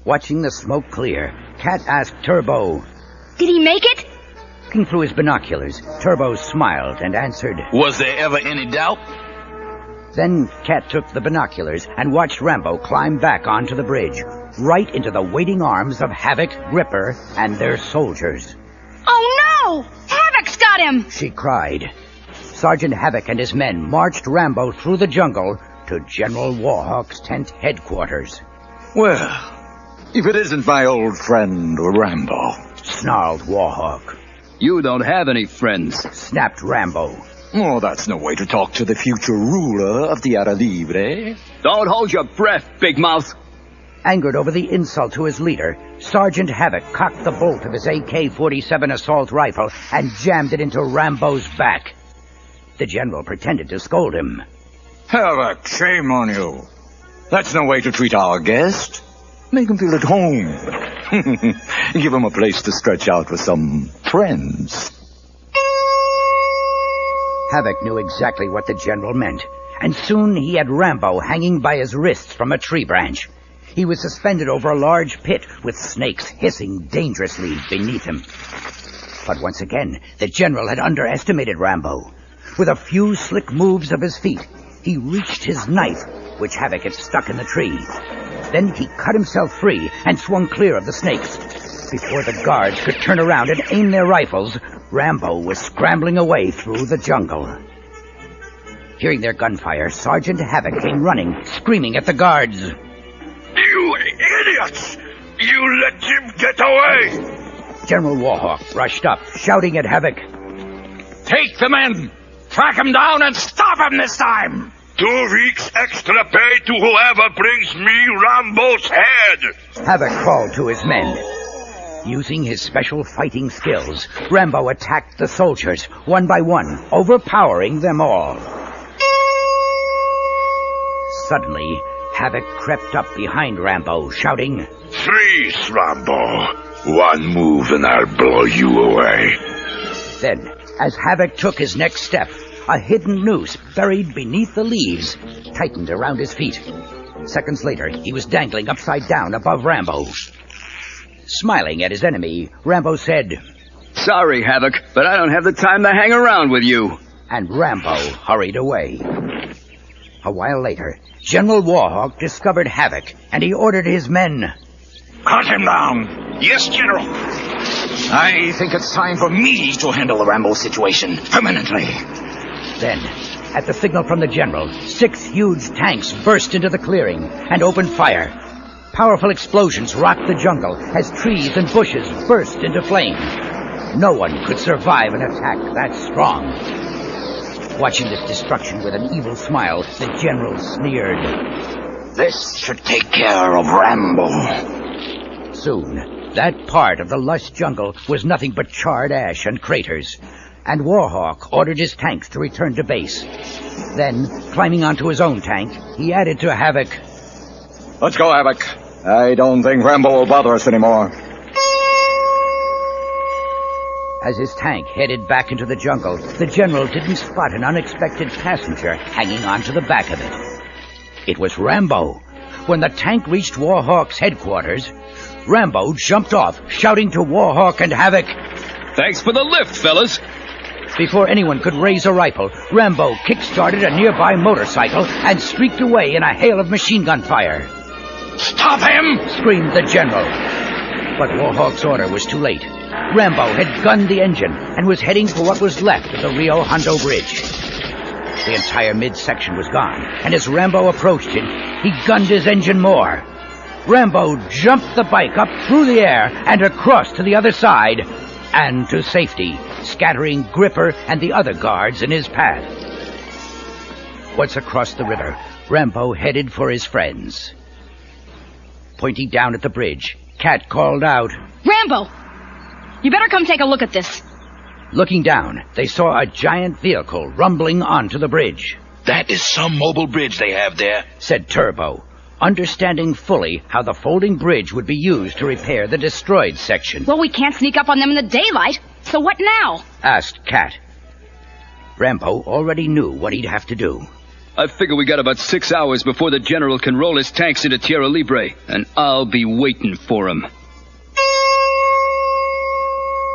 Watching the smoke clear, Cat asked Turbo, "Did he make it?" Looking through his binoculars, Turbo smiled and answered, "Was there ever any doubt?" Then Cat took the binoculars and watched Rambo climb back onto the bridge, right into the waiting arms of Havoc, Gripper, and their soldiers. "Oh, no! Havoc's got him!" she cried. Sergeant Havoc and his men marched Rambo through the jungle to General Warhawk's tent headquarters. "Well, if it isn't my old friend Rambo," snarled Warhawk. "You don't have any friends," snapped Rambo. "Oh, that's no way to talk to the future ruler of Tierra Libre." "Don't hold your breath, Big Mouth." Angered over the insult to his leader, Sergeant Havoc cocked the bolt of his AK-47 assault rifle and jammed it into Rambo's back. The general pretended to scold him. "Havoc, shame on you. That's no way to treat our guest. Make him feel at home. Give him a place to stretch out with some friends." Havoc knew exactly what the general meant, and soon he had Rambo hanging by his wrists from a tree branch. He was suspended over a large pit with snakes hissing dangerously beneath him. But once again, the general had underestimated Rambo. With a few slick moves of his feet, he reached his knife, which Havoc had stuck in the tree. Then he cut himself free and swung clear of the snakes. Before the guards could turn around and aim their rifles, Rambo was scrambling away through the jungle. Hearing their gunfire, Sergeant Havoc came running, screaming at the guards. "You idiots! You let him get away!" General Warhawk rushed up, shouting at Havoc. "Take the men! Track him down and stop him this time! 2 weeks extra pay to whoever brings me Rambo's head!" Havoc called to his men. Using his special fighting skills, Rambo attacked the soldiers, one by one, overpowering them all. Suddenly, Havoc crept up behind Rambo, shouting, "Freeze, Rambo! 1 move and I'll blow you away." Then, as Havoc took his next step, a hidden noose buried beneath the leaves tightened around his feet. Seconds later, he was dangling upside down above Rambo. Smiling at his enemy, Rambo said, "Sorry, Havoc, but I don't have the time to hang around with you." And Rambo hurried away. A while later, General Warhawk discovered Havoc, and he ordered his men, "Cut him down." "Yes, General." "I think it's time for me to handle the Rambo situation permanently." Then, at the signal from the general, 6 huge tanks burst into the clearing and opened fire. Powerful explosions rocked the jungle as trees and bushes burst into flame. No one could survive an attack that strong. Watching this destruction with an evil smile, the general sneered. "This should take care of Rambo." Soon, that part of the lush jungle was nothing but charred ash and craters, and Warhawk ordered his tanks to return to base. Then, climbing onto his own tank, he added to Havoc, "Let's go, Havoc. I don't think Rambo will bother us anymore." As his tank headed back into the jungle, the general didn't spot an unexpected passenger hanging onto the back of it. It was Rambo. When the tank reached Warhawk's headquarters, Rambo jumped off, shouting to Warhawk and Havoc, "Thanks for the lift, fellas." Before anyone could raise a rifle, Rambo kick-started a nearby motorcycle and streaked away in a hail of machine gun fire. "Stop him!" screamed the general. But Warhawk's order was too late. Rambo had gunned the engine and was heading for what was left of the Rio Hondo Bridge. The entire midsection was gone, and as Rambo approached it, he gunned his engine more. Rambo jumped the bike up through the air and across to the other side, and to safety, scattering Gripper and the other guards in his path. Once across the river, Rambo headed for his friends. Pointing down at the bridge, Cat called out, "Rambo! You better come take a look at this." Looking down, they saw a giant vehicle rumbling onto the bridge. "That is some mobile bridge they have there," said Turbo, understanding fully how the folding bridge would be used to repair the destroyed section. "Well, we can't sneak up on them in the daylight, so what now?" asked Cat. Rambo already knew what he'd have to do. I figure we got about 6 hours before the General can roll his tanks into Tierra Libre, and I'll be waiting for him.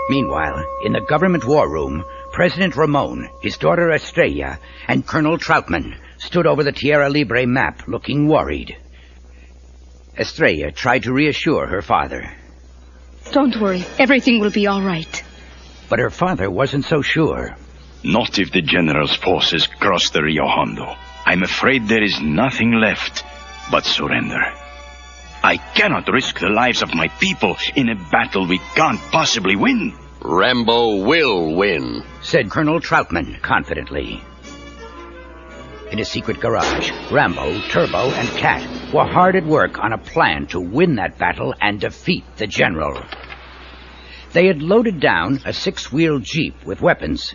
Meanwhile, in the government war room, President Ramon, his daughter Estrella, and Colonel Troutman stood over the Tierra Libre map, looking worried. Estrella tried to reassure her father. Don't worry. Everything will be all right. But her father wasn't so sure. Not if the General's forces cross the Rio Hondo. I'm afraid there is nothing left but surrender. I cannot risk the lives of my people in a battle we can't possibly win. Rambo will win, said Colonel Troutman confidently. In a secret garage, Rambo, Turbo, and Cat were hard at work on a plan to win that battle and defeat the General. They had loaded down a 6-wheeled Jeep with weapons.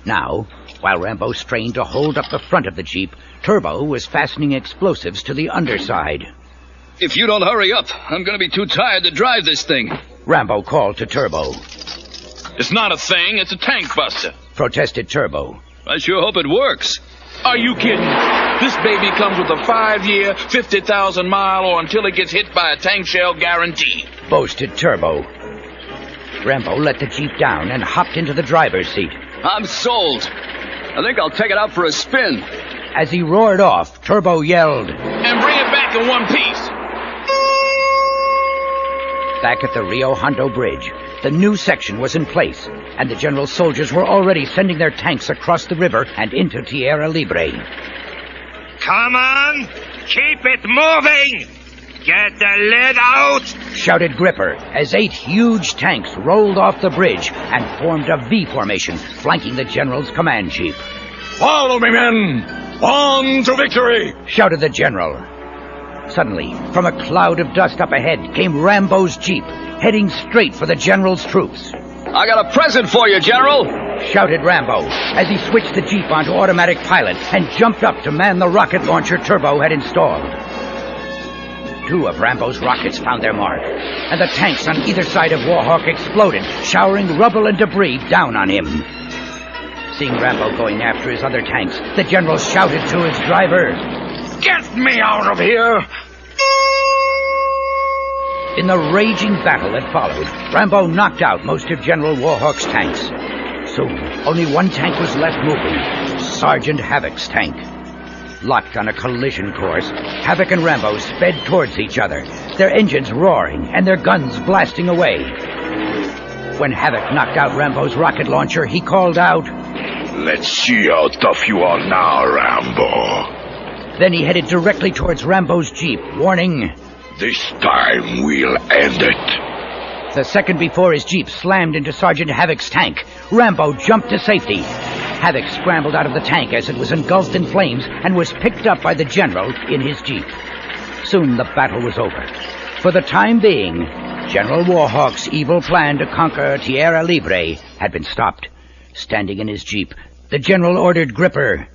Now, while Rambo strained to hold up the front of the Jeep, Turbo was fastening explosives to the underside. If you don't hurry up, I'm going to be too tired to drive this thing. Rambo called to Turbo. It's not a thing, it's a tank buster. Protested Turbo. I sure hope it works. Are you kidding? This baby comes with a 5-year, 50,000-mile or until it gets hit by a tank shell guarantee. Boasted Turbo. Rambo let the Jeep down and hopped into the driver's seat. I'm sold. I think I'll take it out for a spin. As he roared off, Turbo yelled, And bring it back in one piece. Back at the Rio Hondo Bridge, the new section was in place, and the General's soldiers were already sending their tanks across the river and into Tierra Libre. Come on! Keep it moving! Get the lid out! Shouted Gripper as 8 huge tanks rolled off the bridge and formed a V formation, flanking the General's command jeep. Follow me, men! On to victory! Shouted the General. Suddenly, from a cloud of dust up ahead came Rambo's jeep, heading straight for the General's troops. I got a present for you, General! Shouted Rambo as he switched the jeep onto automatic pilot and jumped up to man the rocket launcher Turbo had installed. 2 of Rambo's rockets found their mark, and the tanks on either side of Warhawk exploded, showering rubble and debris down on him. Seeing Rambo going after his other tanks, the General shouted to his driver, Get me out of here! In the raging battle that followed, Rambo knocked out most of General Warhawk's tanks. Soon, only one tank was left moving, Sergeant Havoc's tank. Locked on a collision course, Havoc and Rambo sped towards each other, their engines roaring and their guns blasting away. When Havoc knocked out Rambo's rocket launcher, he called out, Let's see how tough you are now, Rambo. Then he headed directly towards Rambo's jeep, warning, This time we'll end it. The second before his jeep slammed into Sergeant Havoc's tank, Rambo jumped to safety. Havoc scrambled out of the tank as it was engulfed in flames and was picked up by the General in his jeep. Soon the battle was over. For the time being, General Warhawk's evil plan to conquer Tierra Libre had been stopped. Standing in his jeep, the General ordered Gripper.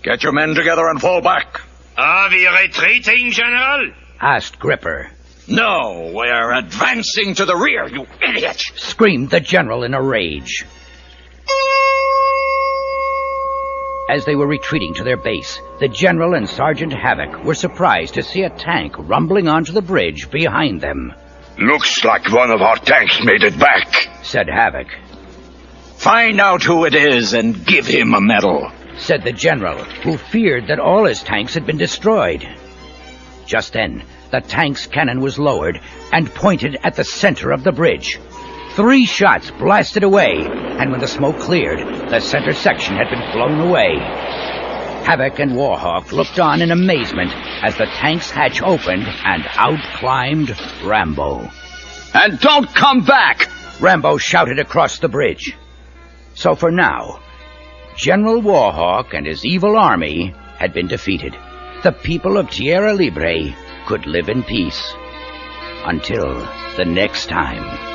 Get your men together and fall back. Are we retreating, General? Asked Gripper. No, we're advancing to the rear, you idiot! Screamed the General in a rage. As they were retreating to their base, the General and Sergeant Havoc were surprised to see a tank rumbling onto the bridge behind them. Looks like one of our tanks made it back, said Havoc. Find out who it is and give him a medal, said the General, who feared that all his tanks had been destroyed. Just then, the tank's cannon was lowered and pointed at the center of the bridge. 3 shots blasted away, and when the smoke cleared, the center section had been blown away. Havoc and Warhawk looked on in amazement as the tank's hatch opened and out climbed Rambo. And don't come back! Rambo shouted across the bridge. So for now, General Warhawk and his evil army had been defeated. The people of Tierra Libre could live in peace. Until the next time.